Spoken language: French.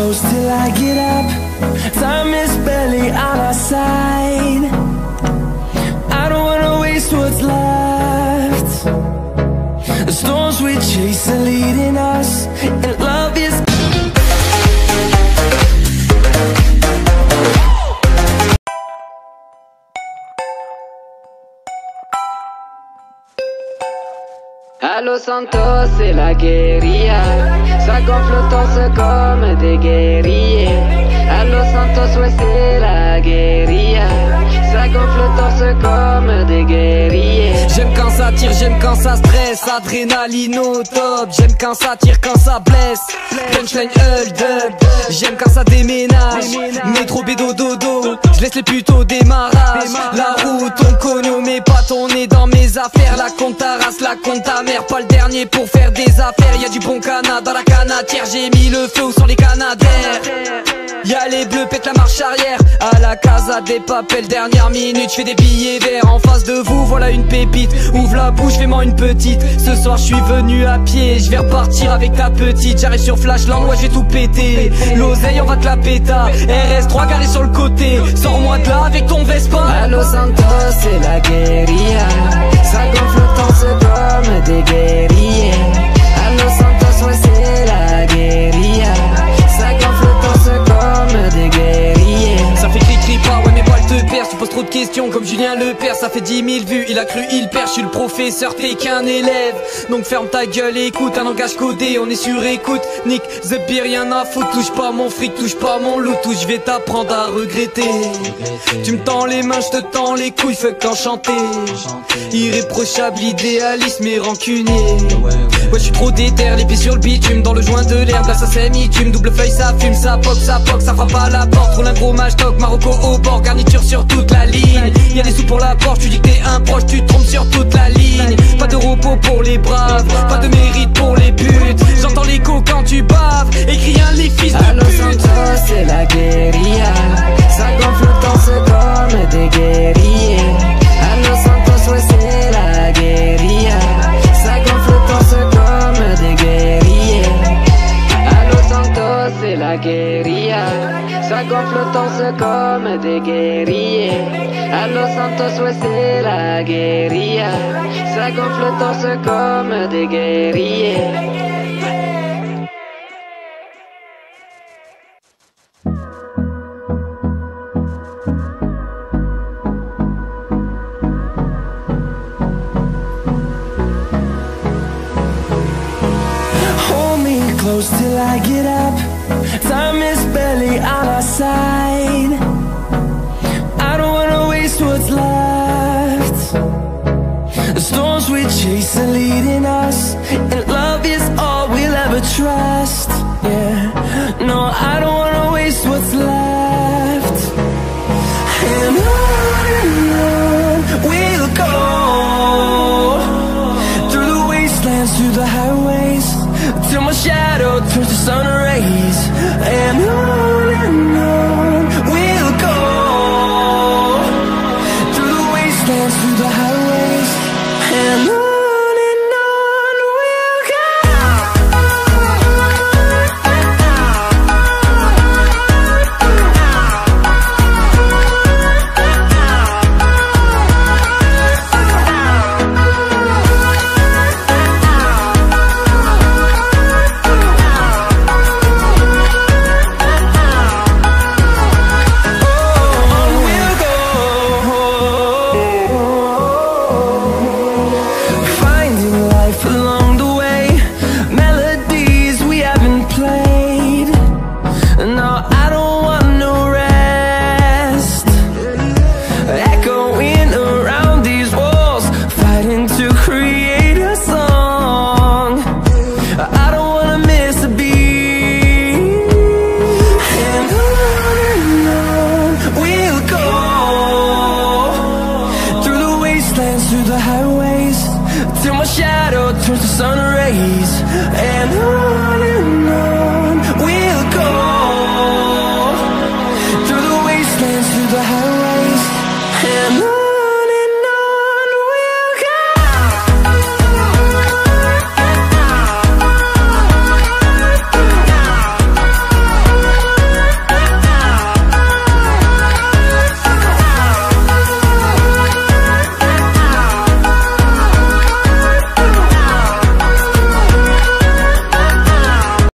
close till I get up. Time is barely on our side. I don't wanna waste what's left. The storms we chase are leading us, and love is À Los Santos, c'est la guérilla. Ça gonfle le torse comme des guerriers. À Los Santos, ouais, c'est la guérilla. Ça gonfle le torse comme des guerriers. J'aime quand ça tire, j'aime quand ça stresse. Adrénaline au top. J'aime quand ça tire, quand ça blesse. Punchline hold up. J'aime quand ça déménage. Métro bédo dodo. Je laisse les putes au démarrage. La route on connaît, mais pas ton nez dans mes affaires. La compte ta race, la compte ta mère. Pas le dernier pour faire des affaires. Y'a du bon cana dans la canatière. J'ai mis le feu sur les canadaires. Y'a les bleus, pète la marche arrière. À la casa des papels, dernière minute, j'fais des billets verts. En face de vous, voilà une pépite. Ouvre la bouche, fais-moi une petite. Ce soir, j'suis venu à pied, j'vais repartir avec ta petite. J'arrive sur Flashland, moi j'vais tout péter. L'oseille, on va te la péta. RS3 garé sur le côté. Sors-moi de là avec ton Vespa. À Los Santos, c'est la guérilla. Ça gonfle le temps, c'est comme des guerriers. À Los Santos, ouais, c'est la guérilla. Ça gonfle le temps, c'est comme des guerriers. Ça fait cri-cri pas, ouais mais pas le te perds. Tu poses trop de questions comme Julien Lepers. Ça fait 10 000 vues, il a cru, il perd. Je suis le professeur, t'es qu'un élève. Donc ferme ta gueule et écoute, un langage codé, on est sur écoute. Nick, the beer, rien à foutre. Touche pas mon fric, touche pas mon loot. Où je vais t'apprendre à regretter. Tu me tends les mains, je te tends les couilles, fuck enchanté. Irréprochable, idéaliste mais rancunier. Ouais je suis trop déter, les pieds sur le bitume. Dans le joint de l'herbe, là ça s'émitume. Double feuille, ça fume, ça poque, ça frappe à la porte. Roule un gros match toc, Marocco au bord. Garniture sur toute la ligne. Y'a des sous pour la porte, tu dis que t'es un proche. Tu te trompes sur toute la ligne. Pas de repos pour les braves, pas de mérite pour les putes. J'entends l'écho quand tu baves, écris un les fils de pute. À Los pute. Santos, c'est la guérilla. Ça gonfle le temps, c'est comme des guerriers. À Los Santos, ouais, c'est la guérilla. Ça gonfle le temps, c'est comme des guerriers. À Los Santos, c'est la guérilla. Ça gonfle le temps, c'est comme des guerriers. À Los Santos, ouais, c'est la guérilla. Ça gonfle le temps, c'est comme des guerriers. close till I get up. Time is barely on our side. I don't wanna waste what's left. The storms we chase are leading us, and love is all we'll ever trust.